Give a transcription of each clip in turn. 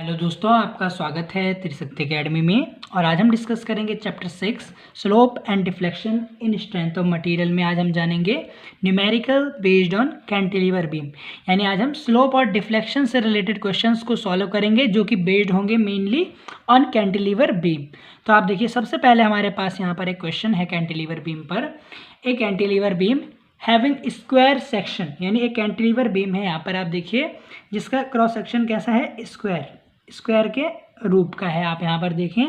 Hello दोस्तों, आपका स्वागत है त्रिशक्ति एकेडमी में। और आज हम डिस्कस करेंगे chapter 6 slope and deflection in strength of material में। आज हम जानेंगे numerical based on cantilever beam, यानी आज हम स्लोप और डिफ्लेक्शन से रिलेटेड क्वेश्चंस को सॉल्व करेंगे जो कि बेस्ड होंगे मेनली ऑन कैंटिलीवर बीम। तो आप देखिए, सबसे पहले हमारे पास यहाँ पर एक क्वेश्चन है कैंटिलीवर बीम पर। एक cantilever beam having square section, यानी एक कैंटिलीवर बीम है यहाँ पर आप देखिए जिसका क्रॉस सेक्शन कैसा है, स्क्वायर के रूप का है। आप यहाँ पर देखें,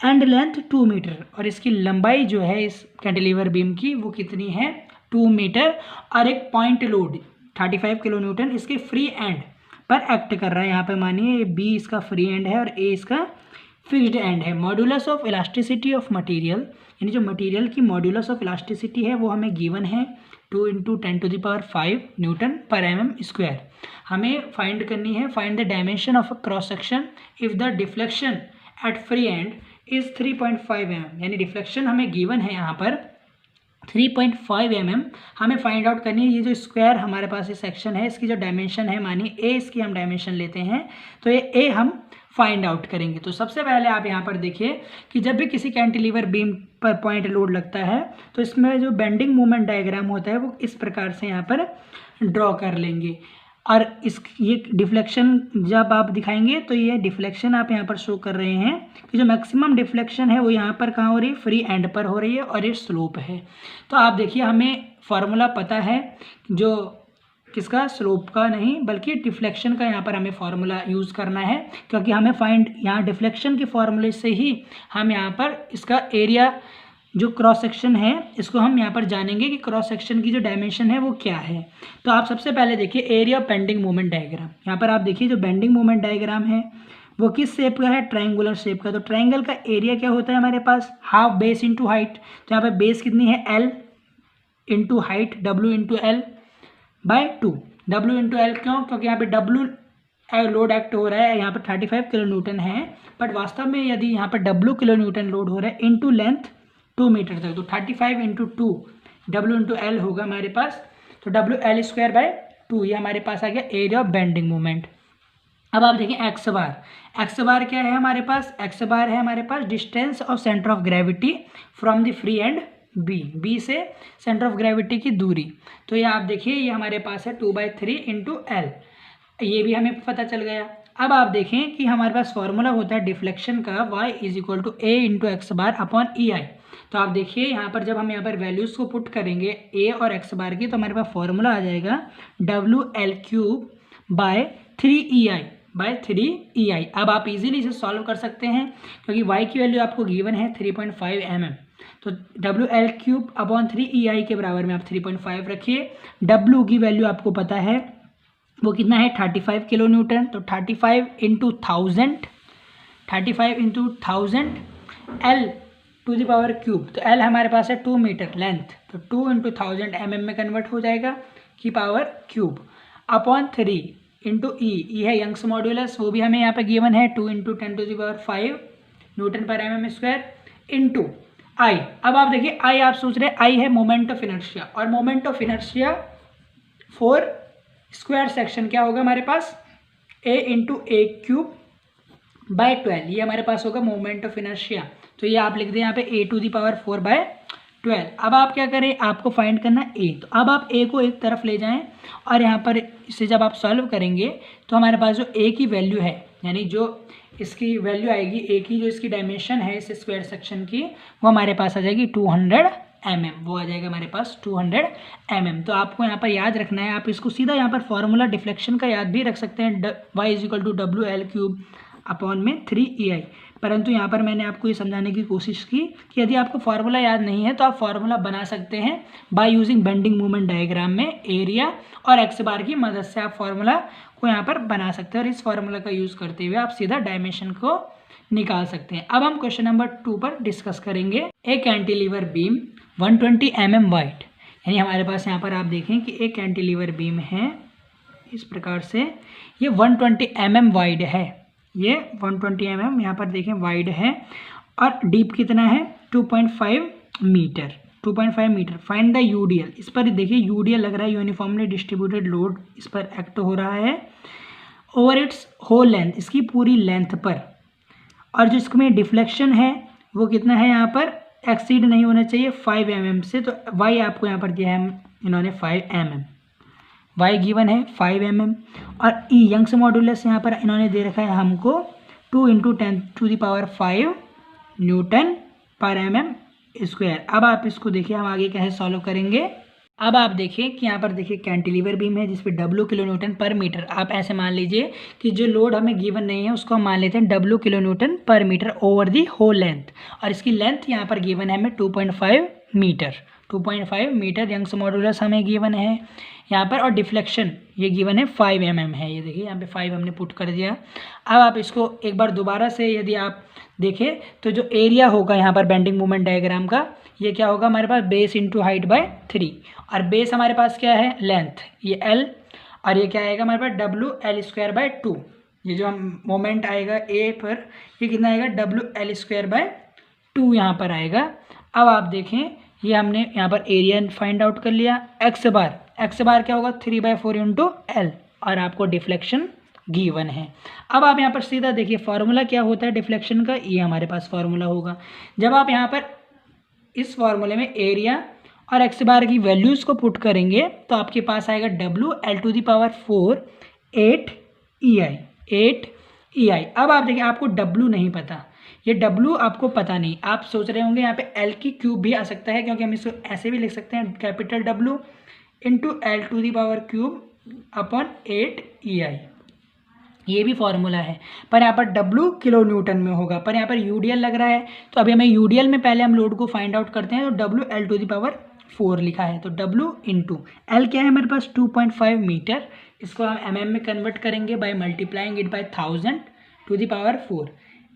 एंड लेंथ 2 मीटर, और इसकी लंबाई जो है इस कैंटिलीवर बीम की वो कितनी है, 2 मीटर। और एक पॉइंट लोड 35 किलो न्यूटन इसके फ्री एंड पर एक्ट कर रहा है। यहाँ पे मानिए बी इसका फ्री एंड है और ए इसका फिक्स्ड एंड है। Modulus of elasticity of material, यानी जो मटेरियल की मॉड्यूलस ऑफ इलास्टिसिटी है वो हमें गिवन है 2 × 10⁵ न्यूटन पर एम स्क्वायर। हमें फाइंड करनी है, find the dimension of a cross section if the deflection at free and is 3.5 mm, यानी डिफ्लेक्शन हमें गिवन है यहाँ पर 3.5 mm। हमें फाइंड आउट करनी है ये जो स्क्वायर हमारे पास ये सेक्शन है इसकी जो डायमेंशन है, मानिए ए इसकी हम डायमेंशन लेते हैं तो ये ए हम फाइंड आउट करेंगे। तो सबसे पहले आप यहाँ पर देखिए कि जब भी किसी कैंटिलीवर बीम पर पॉइंट लोड लगता है तो इसमें जो बेंडिंग मोमेंट डायग्राम होता है वो इस प्रकार से यहाँ पर ड्रॉ कर लेंगे। और ये डिफ्लेक्शन जब आप दिखाएंगे तो ये डिफ्लेक्शन आप यहाँ पर शो कर रहे हैं कि जो मैक्सिमम डिफ्लेक्शन है वो यहाँ पर कहाँ हो रही है, फ्री एंड पर हो रही है, और ये स्लोप है। तो आप देखिए हमें फॉर्मूला पता है जो किसका, स्लोप का नहीं बल्कि डिफ्लेक्शन का यहाँ पर हमें फार्मूला यूज़ करना है, क्योंकि हमें फाइंड यहाँ डिफ्लेक्शन के फार्मूले से ही हम यहाँ पर इसका एरिया जो क्रॉस सेक्शन है इसको हम यहाँ पर जानेंगे कि क्रॉस सेक्शन की जो डायमेंशन है वो क्या है। तो आप सबसे पहले देखिए एरिया बेंडिंग मोमेंट डायग्राम। यहाँ पर आप देखिए जो बेंडिंग मोमेंट डायग्राम है वो किस शेप का है, ट्रायंगुलर शेप का। तो ट्रायंगल का एरिया क्या होता है हमारे पास, हाफ बेस इंटू हाइट। तो यहाँ पर बेस कितनी है, L into height, W into L by 2। W into L क्यों, क्योंकि यहाँ पे W लोड एक्ट हो रहा है, यहाँ पर 35 किलो न्यूटन है, बट वास्तव में यदि यहाँ पर W किलो न्यूटन लोड हो रहा है इंटू लेंथ 2 मीटर तक, तो 35 इंटू 2 W इंटू L होगा हमारे पास। तो WL स्क्वायर बाय 2 ये हमारे पास आ गया एरिया ऑफ बेंडिंग मोमेंट। अब आप देखें एक्स बार क्या है हमारे पास, एक्स बार है हमारे पास distance of centre of gravity from the free end b से सेंटर ऑफ ग्रेविटी की दूरी। तो ये आप देखिए ये हमारे पास है 2/3 इंटू L, ये भी हमें पता चल गया। अब आप देखें कि हमारे पास फॉर्मूला होता है डिफ्लेक्शन का, y = a into x bar upon EI। तो आप देखिए यहाँ पर जब हम यहाँ पर वैल्यूज़ को पुट करेंगे a और x बार की, तो हमारे पास फॉर्मूला आ जाएगा WL3/3EI। अब आप इजीली इसे सॉल्व कर सकते हैं क्योंकि y की वैल्यू आपको गिवन है 3.5 mm। तो WL3/3EI के बराबर में आप 3.5 रखिए। W की वैल्यू आपको पता है वो कितना है, 35 किलो न्यूटन। तो 35 into 1000 L to the power cube. तो L हमारे पास है 2 मीटर लेंथ, तो 2 × 1000 mm में कन्वर्ट हो जाएगा की पावर क्यूब अपॉन 3 इंटू ई है यंग्स मॉड्यूलस, वो भी हमें यहाँ पे गिवन है 2 × 10⁵ न्यूटन पर mm स्क्वायर इंटू I। अब आप देखिए I आप सोच रहे हैं I है मोमेंट ऑफ इनर्शिया, और moment of inertia for square section क्या होगा हमारे पास, a × a³/12 ये हमारे पास होगा मोमेंट ऑफ इनर्शिया। तो ये आप लिख दें यहाँ पे a⁴/12। अब आप क्या करें, आपको फाइंड करना a। तो अब आप a को एक तरफ ले जाएं और यहाँ पर इसे जब आप सॉल्व करेंगे तो हमारे पास जो a की वैल्यू है, यानी जो इसकी वैल्यू आएगी a की, जो इसकी डायमेंशन है इस स्क्वायर सेक्शन की, वो हमारे पास आ जाएगी 200 mm, वो आ जाएगा हमारे पास 200 mm। तो आपको यहाँ पर याद रखना है, आप इसको सीधा यहाँ पर फॉर्मूला डिफ्लेक्शन का याद भी रख सकते हैं, y = WL³ अपॉन में 3EI। परंतु यहाँ पर मैंने आपको ये समझाने की कोशिश की कि यदि आपको फार्मूला याद नहीं है तो आप फार्मूला बना सकते हैं by using bending moment diagram में एरिया और एक्स बार की मदद से आप फार्मूला को यहाँ पर बना सकते हैं, और इस फार्मूला का यूज़ करते हुए आप सीधा डायमेंशन को निकाल सकते हैं। अब हम क्वेश्चन नंबर 2 पर डिस्कस करेंगे। एक कैंटिलीवर बीम 120 mm वाइड, यानी हमारे पास यहाँ पर आप देखें कि एक कैंटिलीवर बीम है इस प्रकार से, ये 120 mm वाइड है, ये 120 mm यहाँ पर देखें वाइड है, और डीप कितना है 2.5 मीटर। Find the UDL। इस पर देखिए UDL लग रहा है यूनिफॉर्मली डिस्ट्रीब्यूटेड लोड इस पर एक्ट हो रहा है, ओवर इट्स होल लेंथ, इसकी पूरी लेंथ पर। और जो इसमें डिफ्लेक्शन है वो कितना है यहाँ पर, एक्सीड नहीं होना चाहिए 5 mm से। तो वाई आपको यहाँ पर दिया है इन्होंने 5 mm, वाई गिवन है 5 mm। और ई यंग्स मॉडुलस यहाँ पर इन्होंने दे रखा है हमको 2 × 10⁵ न्यूटन पर mm²। अब आप इसको देखिए हम आगे कैसे सॉल्व करेंगे। अब आप देखिए कि यहाँ पर देखिए कैंटिलीवर बीम है जिस पे W किलो न्यूटन पर मीटर। आप ऐसे मान लीजिए कि जो लोड हमें गिवन नहीं है उसको हम मान लेते हैं W किलो न्यूटन पर metre over the whole length. और इसकी लेंथ यहाँ पर गिवन है हमें 2.5 मीटर, 2.5 मीटर यंग्स मॉडुलस हमें गिवन है यहाँ पर। और डिफ्लेक्शन ये गिवन है 5 mm है, ये देखिए यहाँ पे 5 हमने पुट कर दिया। अब आप इसको एक बार दोबारा से यदि आप देखें तो जो एरिया होगा यहाँ पर बेंडिंग मोमेंट डायग्राम का, ये क्या होगा हमारे पास बेस इंटू हाइट बाय 3। और बेस हमारे पास क्या है, लेंथ, ये L। और ये क्या आएगा हमारे पास WL²/2। ये जो हम मोमेंट आएगा ए पर ये कितना आएगा WL²/2 यहाँ पर आएगा। अब आप देखें ये हमने यहाँ पर एरिया फाइंड आउट कर लिया। एक्स बार क्या होगा 3/4 × L। और आपको डिफ्लेक्शन गिवन है। अब आप यहाँ पर सीधा देखिए फार्मूला क्या होता है डिफ्लेक्शन का, ये हमारे पास फार्मूला होगा। जब आप यहाँ पर इस फार्मूले में एरिया और एक्स बार की वैल्यूज़ को पुट करेंगे तो आपके पास आएगा WL⁴ 8 EI। अब आप देखिए आपको W नहीं पता, ये W आपको पता नहीं। आप सोच रहे होंगे यहाँ पे L³ भी आ सकता है, क्योंकि हम इसको ऐसे भी लिख सकते हैं capital W × L⁴ upon 8 EI। ये भी फॉर्मूला है, पर यहाँ पर W किलो न्यूटन में होगा, पर यहाँ पर UDL लग रहा है। तो अभी हमें UDL में पहले हम लोड को फाइंड आउट करते हैं। तो WL⁴ लिखा है, तो W × L क्या है हमारे पास 2.5 मीटर। इसको हम mm में कन्वर्ट करेंगे by multiplying it by 1000⁴।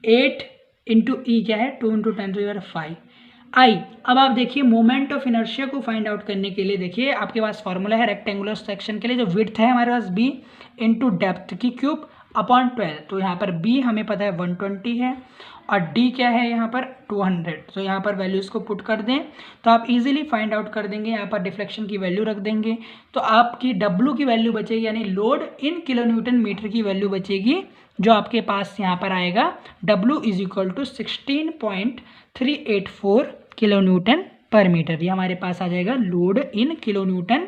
8 × E क्या है 2 × 10⁵ I। अब आप देखिए मोमेंट ऑफ इनर्शिया को फाइंड आउट करने के लिए देखिए आपके पास फॉर्मूला है रेक्टेंगुलर सेक्शन के लिए, जो विड्थ है हमारे पास B × डेप्थ की क्यूब अपॉन 12। तो यहाँ पर B हमें पता है 120 है और D क्या है यहाँ पर 200। तो यहाँ पर वैल्यूज़ को पुट कर दें तो आप इजीली फाइंड आउट कर देंगे। यहाँ पर डिफ्लेक्शन की वैल्यू रख देंगे तो आपकी W की वैल्यू बचेगी, यानी load in kilo newton metre की वैल्यू बचेगी, जो आपके पास यहाँ पर आएगा W = 16.384 किलो न्यूटन पर मीटर। ये हमारे पास आ जाएगा load in kilo newton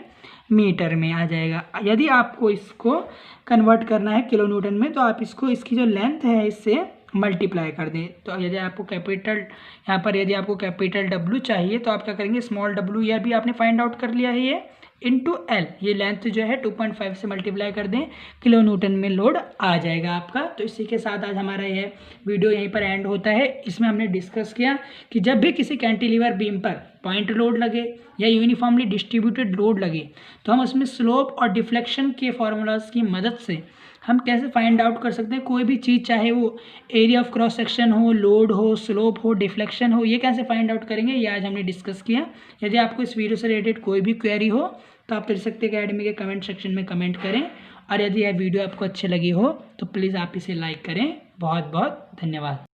metre में आ जाएगा। यदि आपको इसको कन्वर्ट करना है किलो न्यूटन में तो आप इसको इसकी जो लेंथ है इससे मल्टीप्लाई कर दें। तो यदि आपको कैपिटल यहाँ पर यदि आपको कैपिटल W चाहिए तो आप क्या करेंगे स्मॉल w, यह भी आपने फाइंड आउट कर लिया है, ये इंटू L, ये लेंथ जो है 2.5 से मल्टीप्लाई कर दें, किलो न्यूटन में लोड आ जाएगा आपका। तो इसी के साथ आज हमारा यह वीडियो यहीं पर एंड होता है। इसमें हमने डिस्कस किया कि जब भी किसी कैंटिलीवर बीम पर पॉइंट लोड लगे या यूनिफॉर्मली डिस्ट्रीब्यूटेड लोड लगे तो हम उसमें स्लोप और डिफ्लेक्शन के फॉर्मूलाज की मदद से हम कैसे फाइंड आउट कर सकते हैं कोई भी चीज़, चाहे वो एरिया ऑफ क्रॉस सेक्शन हो, लोड हो, स्लोप हो, डिफ्लेक्शन हो, ये कैसे फाइंड आउट करेंगे ये आज हमने डिस्कस किया। यदि आपको इस वीडियो से रिलेटेड कोई भी क्वेरी हो तो आप त्रिशक्ति एकेडमी के कमेंट सेक्शन में कमेंट करें। और यदि यह वीडियो आपको अच्छी लगी हो तो प्लीज़ आप इसे लाइक करें। बहुत बहुत धन्यवाद।